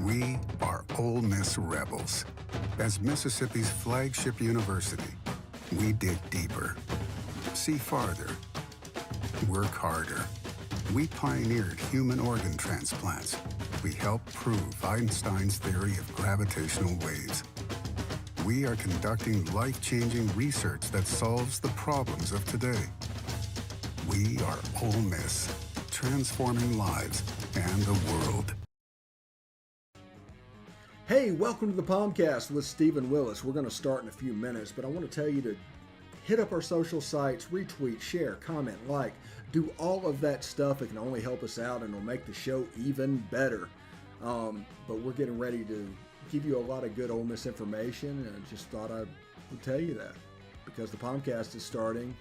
We are Ole Miss Rebels. As Mississippi's flagship university, we dig deeper, see farther, work harder. We pioneered human organ transplants. We helped prove Einstein's theory of gravitational waves. We are conducting life-changing research that solves the problems of today. We are Ole Miss, transforming lives and the world. Hey, welcome to the POMcast with Stephen Willis. We're going to start in a few minutes, but I want to tell you to hit up our social sites, retweet, share, comment, like, do all of that stuff. It can only help us out and it'll make the show even better. But we're getting ready to give you a lot of good Ole Miss information, and I just thought I would tell you that because the POMcast is starting.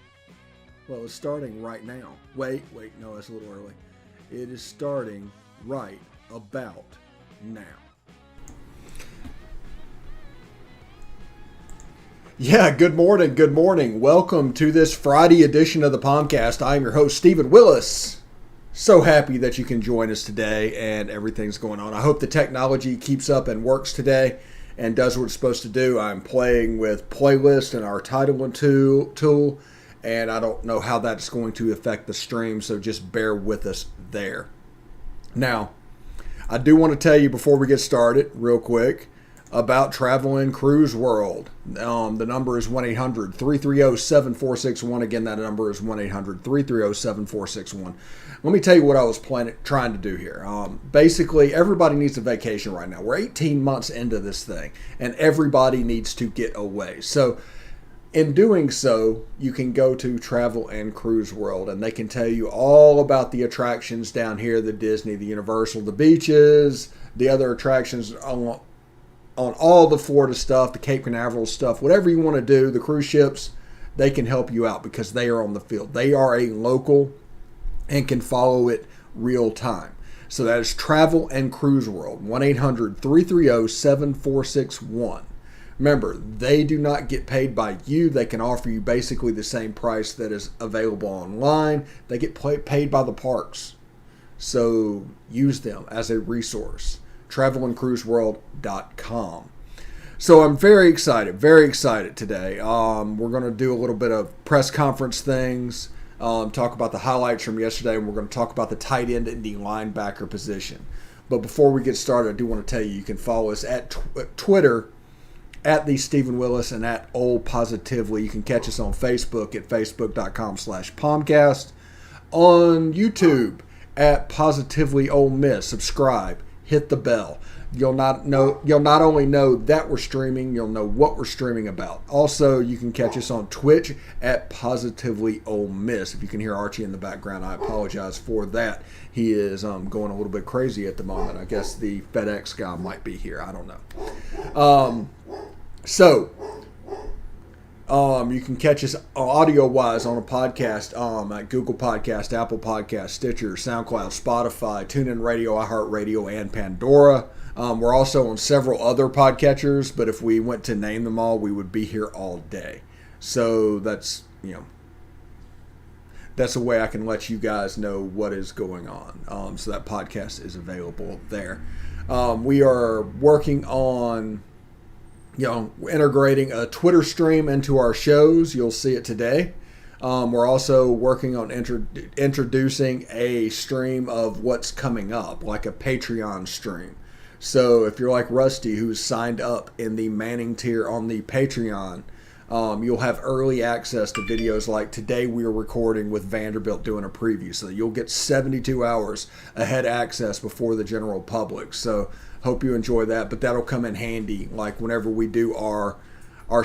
Well, it's starting right now. Wait, no, that's a little early. It is starting right about now. Yeah, good morning. Welcome to this Friday edition of the POMcast. I'm your host, Stephen Willis. So happy that you can join us today and everything's going on. I hope the technology keeps up and works today and does what it's supposed to do. I'm playing with playlist and our titling tool, and I don't know how that's going to affect the stream, so just bear with us there. Now, I do want to tell you before we get started real quick about Travel and Cruise World. The number is 1-800-330-7461. Again, that number is 1-800-330-7461. Let me tell you what I was trying to do here. Basically, everybody needs a vacation right now. We're 18 months into this thing, and everybody needs to get away. So, in doing so, you can go to Travel and Cruise World, and they can tell you all about the attractions down here, the Disney, the Universal, the beaches, the other attractions on all the Florida stuff, the Cape Canaveral stuff, whatever you want to do, the cruise ships, they can help you out because they are on the field. They are a local and can follow it real time. So that is Travel and Cruise World, 1-800-330-7461. Remember, they do not get paid by you. They can offer you basically the same price that is available online. They get paid by the parks. So use them as a resource. TravelandCruiseWorld.com. So I'm very excited today. We're going to do a little bit of press conference things, talk about the highlights from yesterday, and we're going to talk about the tight end and the linebacker position. But before we get started, I do want to tell you, you can follow us at Twitter, at the Stephen Willis, and at Ole Positively. You can catch us on Facebook at facebook.com/POMcast, on YouTube at Positively Ole Miss. Subscribe. Hit the bell. You'll not only know that we're streaming, you'll know what we're streaming about. Also, you can catch us on Twitch at Positively Ole Miss. If you can hear Archie in the background, I apologize for that. He is going a little bit crazy at the moment. I guess the FedEx guy might be here. I don't know. You can catch us audio-wise on a podcast at Google Podcast, Apple Podcast, Stitcher, SoundCloud, Spotify, TuneIn Radio, iHeartRadio, and Pandora. We're also on several other podcatchers, but if we went to name them all, we would be here all day. So that's a way I can let you guys know what is going on. So that podcast is available there. We are working on integrating a Twitter stream into our shows. You'll see it today. We're also working on introducing a stream of what's coming up, like a Patreon stream. So if you're like Rusty, who's signed up in the Manning tier on the Patreon, you'll have early access to videos like today we are recording with Vanderbilt doing a preview. So you'll get 72 hours ahead access before the general public. So hope you enjoy that, but that'll come in handy like whenever we do our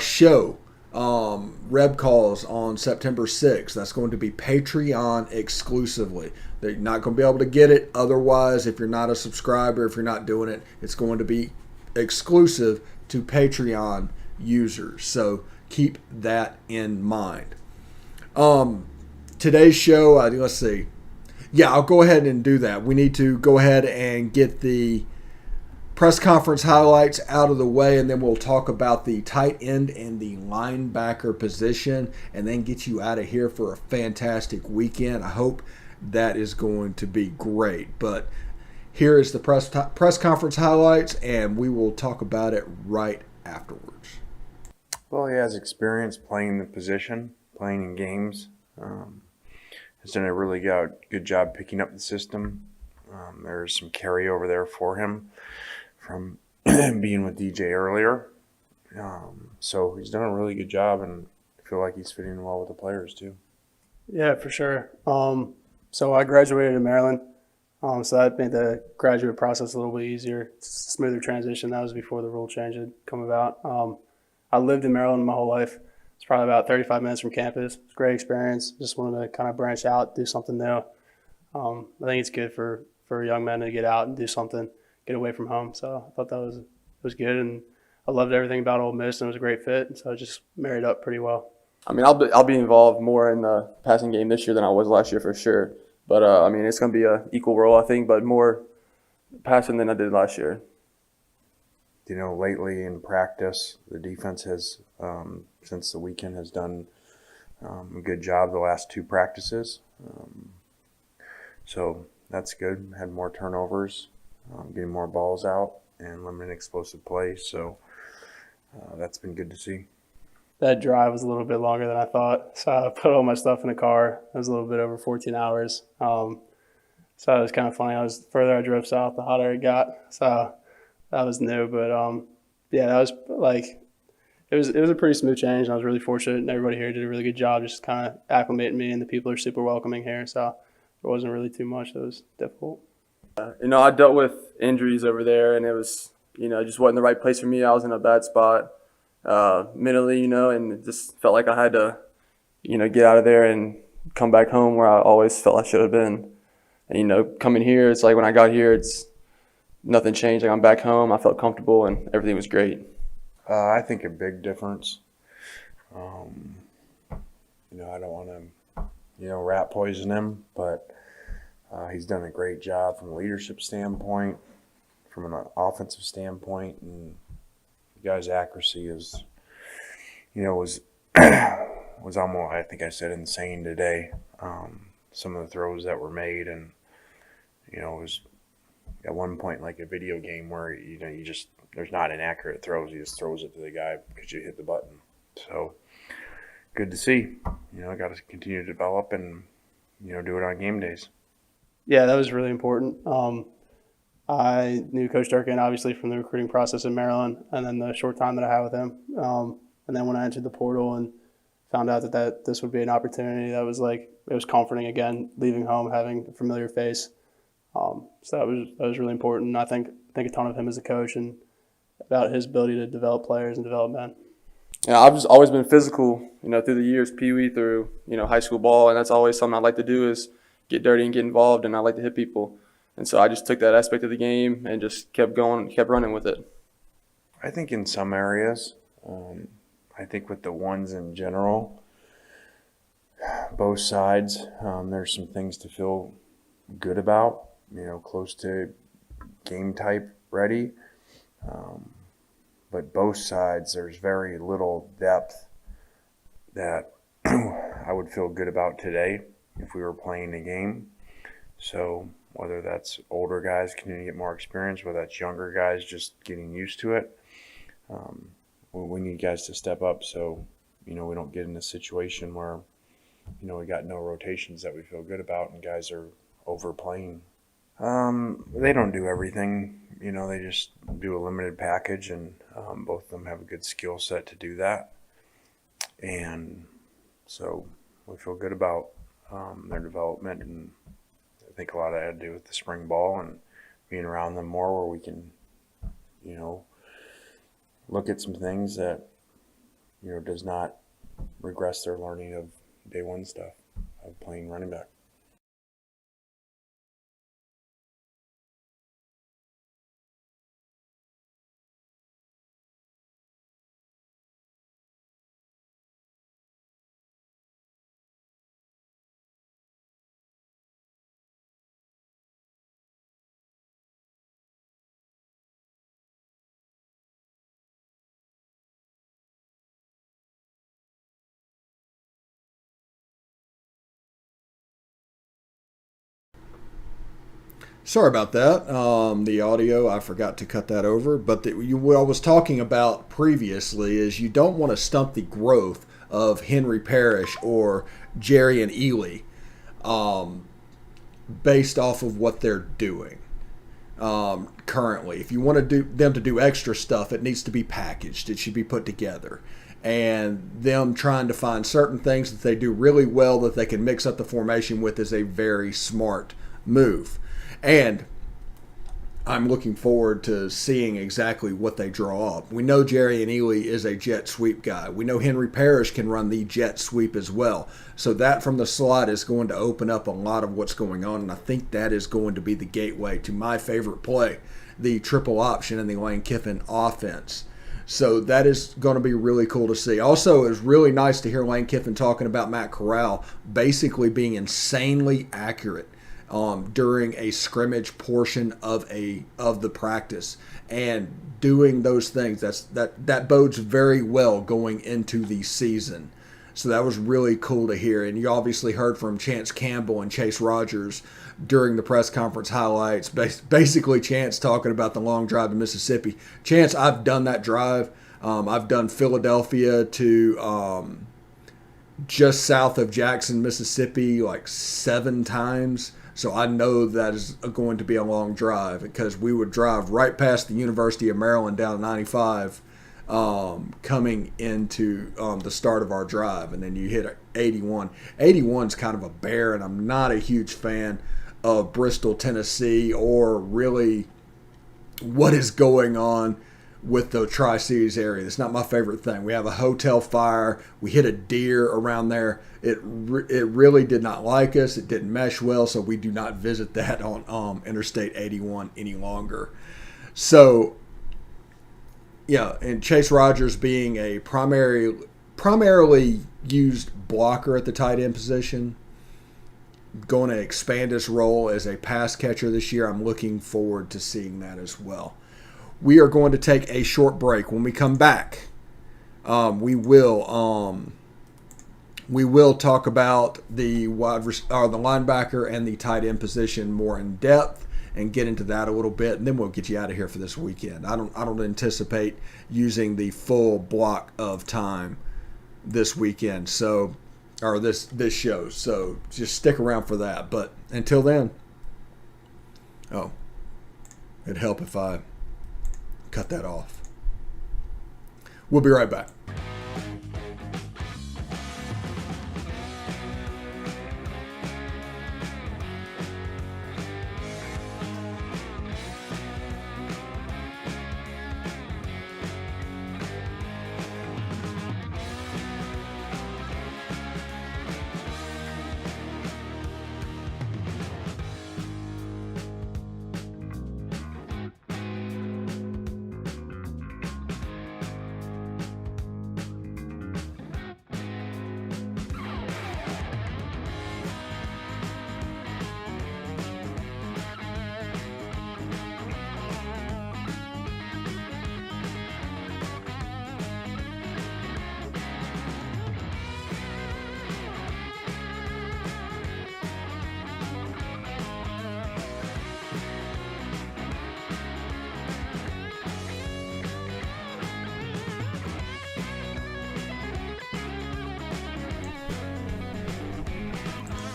show, Reb Calls on September 6th. That's going to be Patreon exclusively. They're not going to be able to get it otherwise. If you're not a subscriber, if you're not doing it, it's going to be exclusive to Patreon users. So keep that in mind. Today's show, let's see. Yeah, I'll go ahead and do that. We need to go ahead and get the press conference highlights out of the way, and then we'll talk about the tight end and the linebacker position, and then get you out of here for a fantastic weekend. I hope that is going to be great. But Here is the press conference highlights, and we will talk about it right afterwards. Well, he has experience playing the position, playing in games. Has done a really good job picking up the system. There's some carryover there for him from being with DJ earlier. So he's done a really good job, and I feel like he's fitting well with the players too. Yeah, for sure. So I graduated in Maryland, so that made the graduate process a little bit easier, smoother transition. That was before the rule change had come about. I lived in Maryland my whole life. It's probably about 35 minutes from campus. It's a great experience. Just wanted to kind of branch out, do something new. I think it's good for young men to get out and do something, get away from home. So I thought that was good, and I loved everything about Ole Miss, and it was a great fit. So I just married up pretty well. I mean, I'll be involved more in the passing game this year than I was last year for sure. But I mean, it's going to be an equal role, I think, but more passing than I did last year. You know, lately in practice, the defense has, since the weekend, has done a good job the last 2 practices. So that's good. Had more turnovers, getting more balls out, and limiting explosive plays. So that's been good to see. That drive was a little bit longer than I thought. So I put all my stuff in the car. It was a little bit over 14 hours. So it was kind of funny. The further I drove south, the hotter it got. So that was new. But yeah, that was like it was a pretty smooth change. And I was really fortunate, and everybody here did a really good job just kind of acclimating me. And the people are super welcoming here. So it wasn't really too much that was difficult. You know, I dealt with injuries over there, and it was, you know, just wasn't the right place for me. I was in a bad spot mentally, you know, and it just felt like I had to, you know, get out of there and come back home where I always felt I should have been. And, you know, coming here, it's like when I got here, it's nothing changed. Like I'm back home, I felt comfortable, and everything was great. I think a big difference. You know, I don't want to, you know, rat poison him, but he's done a great job from a leadership standpoint, from an offensive standpoint, and the guy's accuracy is, you know, was almost, I think I said, insane today. Some of the throws that were made, and you know, it was at one point like a video game where you know there's not inaccurate throws. He just throws it to the guy because you hit the button. So good to see. You know, I got to continue to develop and, you know, do it on game days. Yeah, that was really important. I knew Coach Durkin obviously from the recruiting process in Maryland, and then the short time that I had with him. And then when I entered the portal and found out that this would be an opportunity, that was like, it was comforting again, leaving home, having a familiar face. So that was really important. And I think a ton of him as a coach and about his ability to develop players and develop men. Yeah, I've just always been physical, you know, through the years, Peay through, you know, high school ball, and that's always something I like to do is get dirty and get involved, and I like to hit people. And so I just took that aspect of the game and just kept going, kept running with it. I think in some areas, I think with the ones in general, both sides, there's some things to feel good about, you know, close to game type ready. But both sides, there's very little depth that I would feel good about today if we were playing a game. So whether that's older guys continuing to get more experience, whether that's younger guys just getting used to it, we need guys to step up so, you know, we don't get in a situation where, you know, we got no rotations that we feel good about and guys are overplaying. They don't do everything. You know, they just do a limited package, and both of them have a good skill set to do that. And so we feel good about their development, and I think a lot of that had to do with the spring ball and being around them more where we can, you know, look at some things that, you know, does not regress their learning of day one stuff of playing running back. Sorry about that. The audio, I forgot to cut that over. But what I was talking about previously is you don't want to stunt the growth of Henry Parrish or Jerry and Ely based off of what they're doing currently. If you want them to do extra stuff, it needs to be packaged. It should be put together. And them trying to find certain things that they do really well that they can mix up the formation with is a very smart move. And I'm looking forward to seeing exactly what they draw up. We know Jerry and Ely is a jet sweep guy. We know Henry Parrish can run the jet sweep as well. So that from the slot is going to open up a lot of what's going on, and I think that is going to be the gateway to my favorite play, the triple option in the Lane Kiffin offense. So that is going to be really cool to see. Also, it was really nice to hear Lane Kiffin talking about Matt Corral basically being insanely accurate during a scrimmage portion of the practice and doing those things. That bodes very well going into the season. So that was really cool to hear. And you obviously heard from Chance Campbell and Chase Rogers during the press conference highlights. Basically, Chance talking about the long drive to Mississippi. Chance, I've done that drive. I've done Philadelphia to just south of Jackson, Mississippi, like 7 times. So I know that is going to be a long drive because we would drive right past the University of Maryland down 95 coming into the start of our drive. And then you hit 81. 81's kind of a bear, and I'm not a huge fan of Bristol, Tennessee, or really what is going on with the Tri-Cities area. It's not my favorite thing. We have a hotel fire. We hit a deer around there. It really did not like us. It didn't mesh well, so we do not visit that on Interstate 81 any longer. So, yeah, and Chase Rogers being a primarily used blocker at the tight end position, going to expand his role as a pass catcher this year. I'm looking forward to seeing that as well. We are going to take a short break. When we come back, we will talk about the linebacker and the tight end position more in depth and get into that a little bit, and then we'll get you out of here for this weekend. I don't anticipate using the full block of time this weekend, or this show. So just stick around for that. But until then, it'd help if I cut that off. We'll be right back.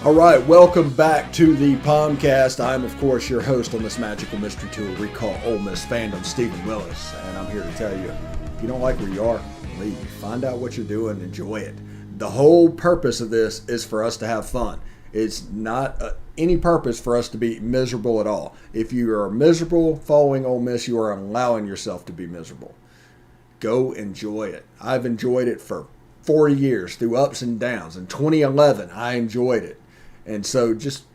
All right, welcome back to the POMcast. I'm, of course, your host on this magical mystery tour we call Ole Miss Fandom, Stephen Willis, and I'm here to tell you, if you don't like where you are, leave. Find out what you're doing, enjoy it. The whole purpose of this is for us to have fun. It's not any purpose for us to be miserable at all. If you are miserable following Ole Miss, you are allowing yourself to be miserable. Go enjoy it. I've enjoyed it for 40 years through ups and downs. In 2011, I enjoyed it. And so just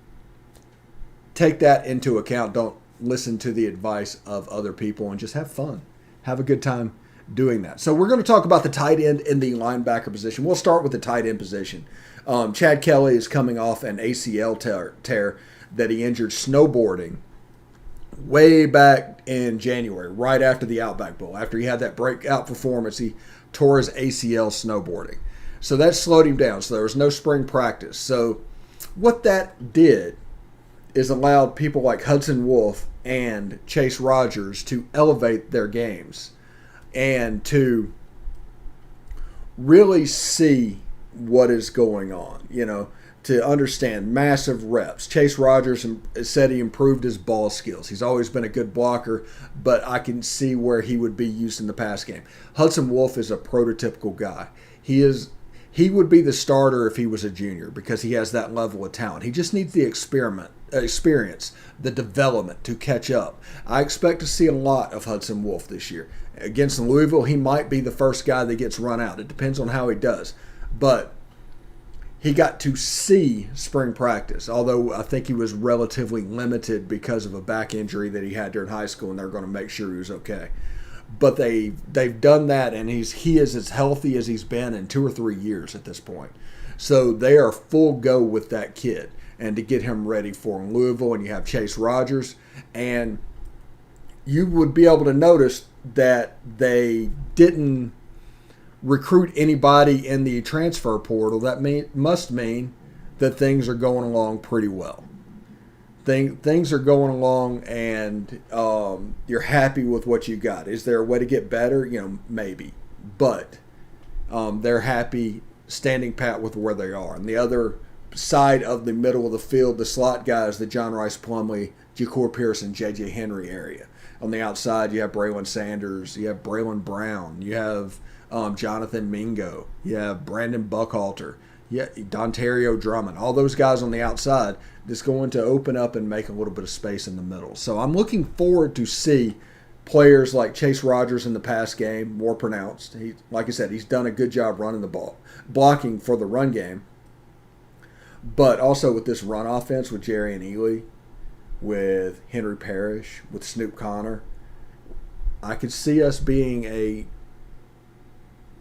take that into account. Don't listen to the advice of other people and just have fun. Have a good time doing that. So we're going to talk about the tight end in the linebacker position. We'll start with the tight end position. Chad Kelly is coming off an ACL tear that he injured snowboarding way back in January, right after the Outback Bowl. After he had that breakout performance, he tore his ACL snowboarding. So that slowed him down. So there was no spring practice. So what that did is allowed people like Hudson Wolf and Chase Rogers to elevate their games and to really see what is going on, to understand massive reps. Chase Rogers said he improved his ball skills. He's always been a good blocker, but I can see where he would be used in the pass game. Hudson Wolf is a prototypical guy. He would be the starter if he was a junior because he has that level of talent. He just needs the experience, the development to catch up. I expect to see a lot of Hudson Wolf this year. Against Louisville, he might be the first guy that gets run out. It depends on how he does. But he got to see spring practice, although I think he was relatively limited because of a back injury that he had during high school, and they're going to make sure he was okay. But they've done that, and he is as healthy as he's been in 2 or 3 years at this point. So they are full go with that kid, and to get him ready for Louisville, and you have Chase Rogers, and you would be able to notice that they didn't recruit anybody in the transfer portal. That must mean that things are going along pretty well. Things are going along, and you're happy with what you got. Is there a way to get better? Maybe. But they're happy standing pat with where they are. And the other side of the middle of the field, the slot guys, the John Rice Plumlee, Ja'Cour Pearson, J.J. Henry area. On the outside, you have Braylon Sanders, you have Braylon Brown, you have Jonathan Mingo, you have Brandon Buckhalter, Dontario Drummond. All those guys on the outside that's going to open up and make a little bit of space in the middle. So I'm looking forward to see players like Chase Rogers in the pass game more pronounced. Like I said, he's done a good job running the ball, blocking for the run game. But also with this run offense with Jerry and Ely, with Henry Parrish, with Snoop Connor, I could see us being a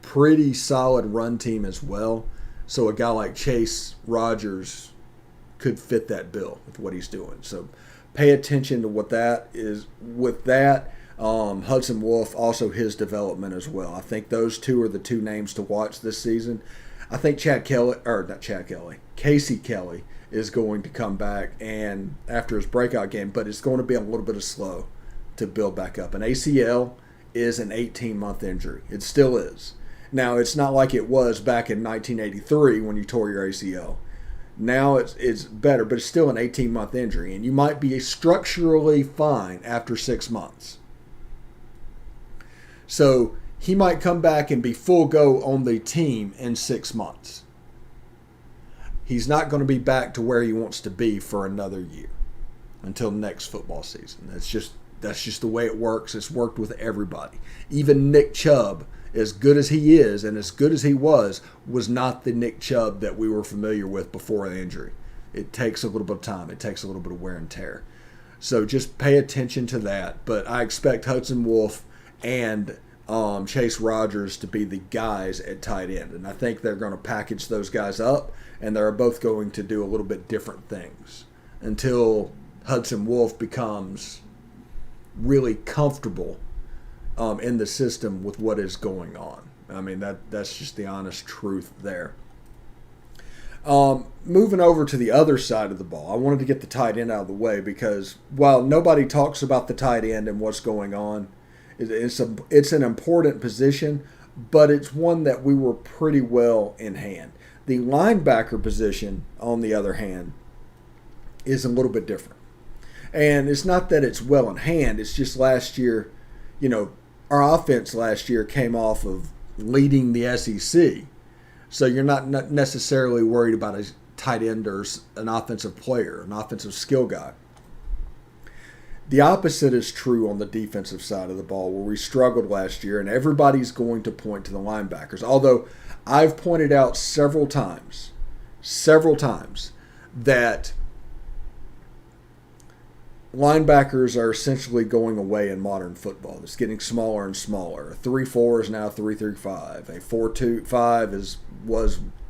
pretty solid run team as well. So a guy like Chase Rogers could fit that bill with what he's doing. So pay attention to what that is with that. Hudson Wolf, also his development as well. I think those two are the two names to watch this season. I think Casey Kelly is going to come back and after his breakout game, but it's going to be a little bit of slow to build back up. An ACL is an 18-month injury. It still is. Now, it's not like it was back in 1983 when you tore your ACL. Now it's better, but it's still an 18-month injury, and you might be structurally fine after 6 months. So he might come back and be full go on the team in 6 months. He's not going to be back to where he wants to be for another year until next football season. That's just the way it works. It's worked with everybody. Even Nick Chubb, as good as he is and as good as he was not the Nick Chubb that we were familiar with before the injury. It takes a little bit of time. It takes a little bit of wear and tear. So just pay attention to that. But I expect Hudson Wolf and Chase Rogers to be the guys at tight end. And I think they're going to package those guys up, and they're both going to do a little bit different things until Hudson Wolf becomes really comfortable in the system with what is going on. I mean, that's just the honest truth there. Moving over to the other side of the ball, I wanted to get the tight end out of the way because while nobody talks about the tight end and what's going on, it's an important position, but it's one that we were pretty well in hand. The linebacker position, on the other hand, is a little bit different. And it's not that it's well in hand, it's just last year, our offense last year came off of leading the SEC. So you're not necessarily worried about a tight end or an offensive player, an offensive skill guy. The opposite is true on the defensive side of the ball where we struggled last year, and everybody's going to point to the linebackers. Although I've pointed out several times that linebackers are essentially going away in modern football. It's getting smaller and smaller. A 3-4 is now 3-3-5. A 4-2-5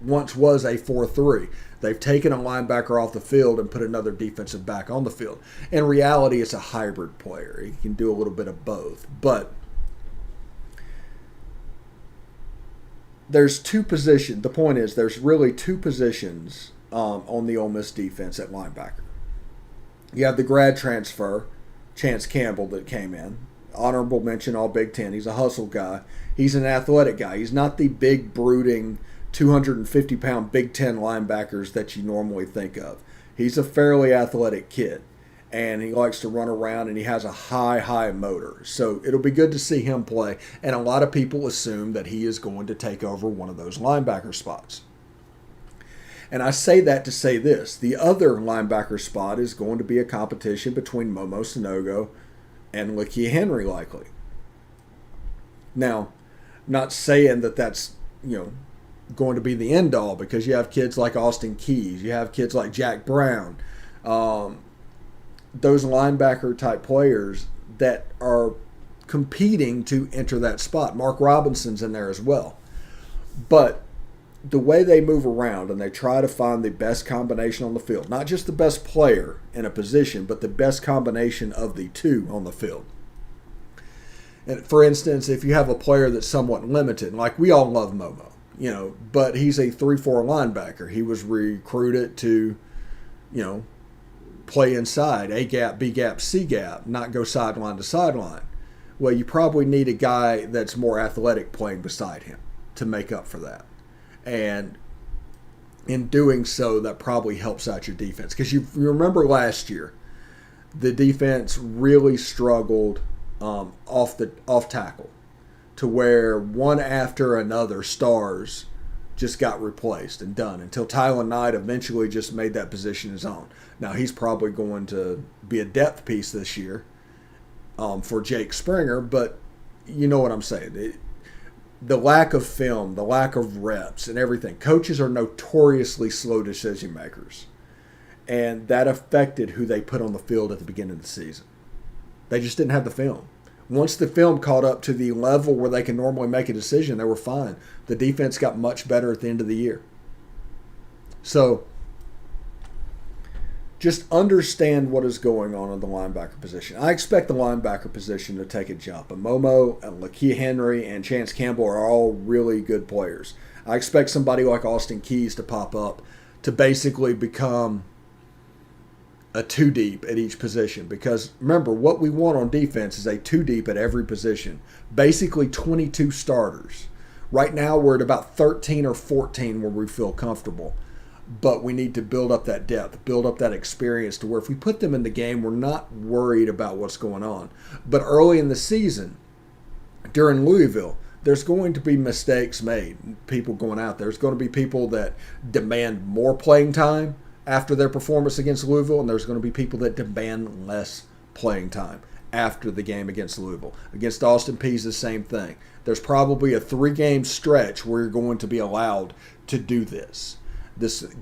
once was a 4-3. They've taken a linebacker off the field and put another defensive back on the field. In reality, it's a hybrid player. He can do a little bit of both. But there's two positions. The point is there's really two positions on the Ole Miss defense at linebacker. You have the grad transfer, Chance Campbell, that came in. Honorable mention, all Big Ten. He's a hustle guy. He's an athletic guy. He's not the big, brooding, 250-pound Big Ten linebackers that you normally think of. He's a fairly athletic kid, and he likes to run around, and he has a high motor. So it'll be good to see him play, and a lot of people assume that he is going to take over one of those linebacker spots. And I say that to say this. The other linebacker spot is going to be a competition between Momo Sanogo and Lakia Henry, likely. Now, not saying that that's, going to be the end all, because you have kids like Austin Keys, you have kids like Jack Brown, those linebacker type players that are competing to enter that spot. Mark Robinson's in there as well. But the way they move around and they try to find the best combination on the field, not just the best player in a position, but the best combination of the two on the field. And for instance, if you have a player that's somewhat limited, like we all love Momo, but he's a 3-4 linebacker. He was recruited to, play inside, A gap, B gap, C gap, not go sideline to sideline. Well, you probably need a guy that's more athletic playing beside him to make up for that. And in doing so, that probably helps out your defense. Because you remember last year, the defense really struggled off tackle, to where one after another stars just got replaced and done, until Tylen Knight eventually just made that position his own. Now, he's probably going to be a depth piece this year for Jake Springer, but you know what I'm saying. The lack of film, the lack of reps and everything. Coaches are notoriously slow decision makers, and that affected who they put on the field at the beginning of the season. They just didn't have the film. Once the film caught up to the level where they can normally make a decision, they were fine. The defense got much better at the end of the year. So just understand what is going on in the linebacker position. I expect the linebacker position to take a jump. And Momo and Lakia Henry and Chance Campbell are all really good players. I expect somebody like Austin Keys to pop up to basically become a 2-deep at each position, because remember, what we want on defense is a 2-deep at every position, basically 22 starters. Right now we're at about 13 or 14 where we feel comfortable, but we need to build up that depth, build up that experience to where if we put them in the game, we're not worried about what's going on. But early in the season, during Louisville, there's going to be mistakes made, people going out there. There's going to be people that demand more playing time after their performance against Louisville, and there's going to be people that demand less playing time after the game against Louisville. Against Austin Peay, the same thing. There's probably a 3-game stretch where you're going to be allowed to do this.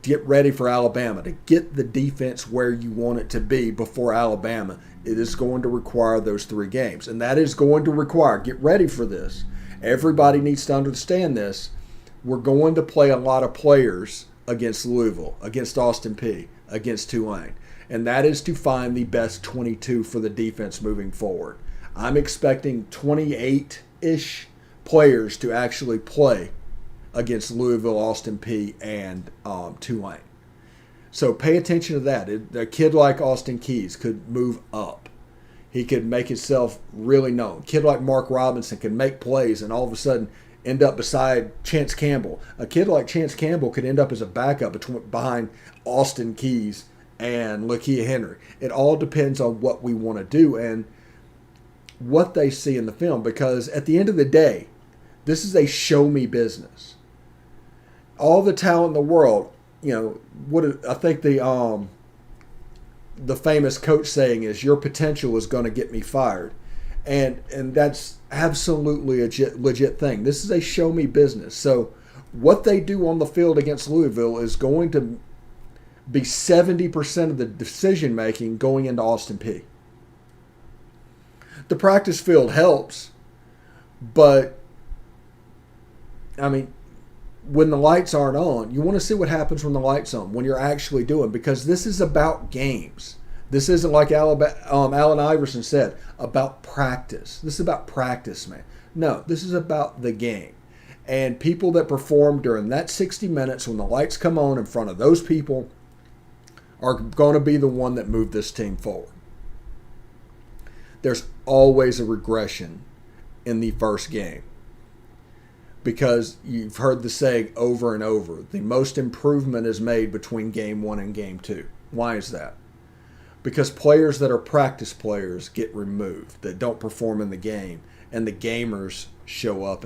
Get ready for Alabama. To get the defense where you want it to be before Alabama, it is going to require those 3 games. And that is going to require, get ready for this. Everybody needs to understand this. We're going to play a lot of players against Louisville, against Austin Peay, against Tulane. And that is to find the best 22 for the defense moving forward. I'm expecting 28-ish players to actually play against Louisville, Austin Peay, and Tulane. So pay attention to that. A kid like Austin Keys could move up. He could make himself really known. A kid like Mark Robinson can make plays and all of a sudden end up beside Chance Campbell. A kid like Chance Campbell could end up as a backup behind Austin Keys and Lakia Henry. It all depends on what we want to do and what they see in the film, because at the end of the day, this is a show-me business. All the talent in the world, what I think the famous coach saying is, your potential is going to get me fired. And that's absolutely a legit thing. This is a show-me business. So what they do on the field against Louisville is going to be 70% of the decision-making going into Austin Peay. The practice field helps, but, when the lights aren't on, you want to see what happens when the lights on, when you're actually doing, because this is about games. This isn't like Allen Iverson said, about practice. This is about practice, man. No, this is about the game. And people that perform during that 60 minutes when the lights come on in front of those people are going to be the one that move this team forward. There's always a regression in the first game because you've heard the saying over and over, the most improvement is made between game 1 and game 2. Why is that? Because players that are practice players get removed, that don't perform in the game, and the gamers show up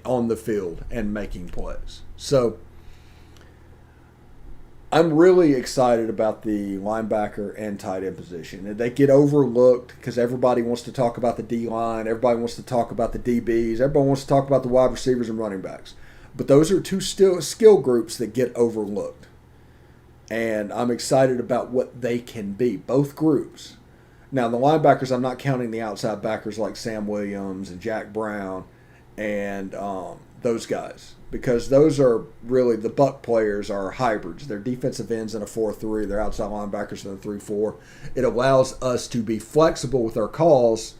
on the field and making plays. So I'm really excited about the linebacker and tight end position. They get overlooked because everybody wants to talk about the D-line, everybody wants to talk about the DBs, everybody wants to talk about the wide receivers and running backs. But those are two skill groups that get overlooked. And I'm excited about what they can be, both groups. Now, the linebackers, I'm not counting the outside backers like Sam Williams and Jack Brown and those guys, because those are really the buck players are hybrids. They're defensive ends in a 4-3. They're outside linebackers in a 3-4. It allows us to be flexible with our calls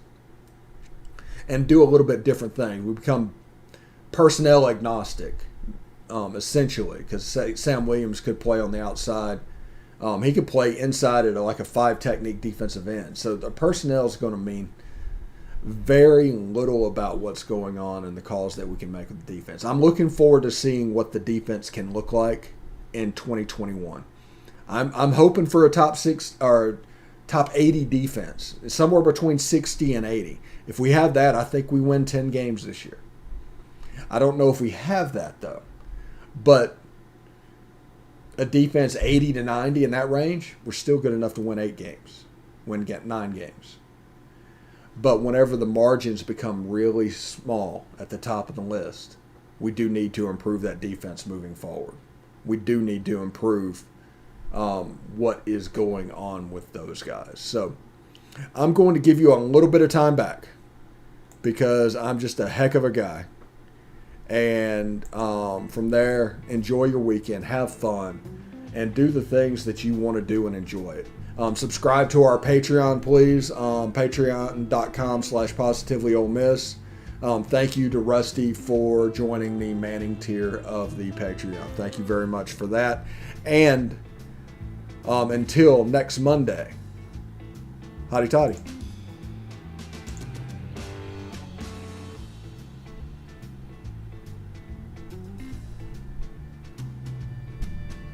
and do a little bit different thing. We become personnel agnostic, essentially, because Sam Williams could play on the outside. He could play inside at like a 5 technique defensive end. So the personnel is going to mean very little about what's going on and the calls that we can make with the defense. I'm looking forward to seeing what the defense can look like in 2021. I'm hoping for a top 6 or top 80 defense, somewhere between 60 and 80. If we have that, I think we win 10 games this year. I don't know if we have that though, but a defense 80 to 90 in that range, we're still good enough to win 8 games, get 9 games. But whenever the margins become really small at the top of the list, we do need to improve that defense moving forward. We do need to improve what is going on with those guys. So I'm going to give you a little bit of time back because I'm just a heck of a guy. And from there, enjoy your weekend, have fun, and do the things that you want to do and enjoy it. Subscribe to our Patreon, please. Patreon.com/positivelyolemiss. Thank you to Rusty for joining the Manning tier of the Patreon. Thank you very much for that. And until next Monday, hotty toddy.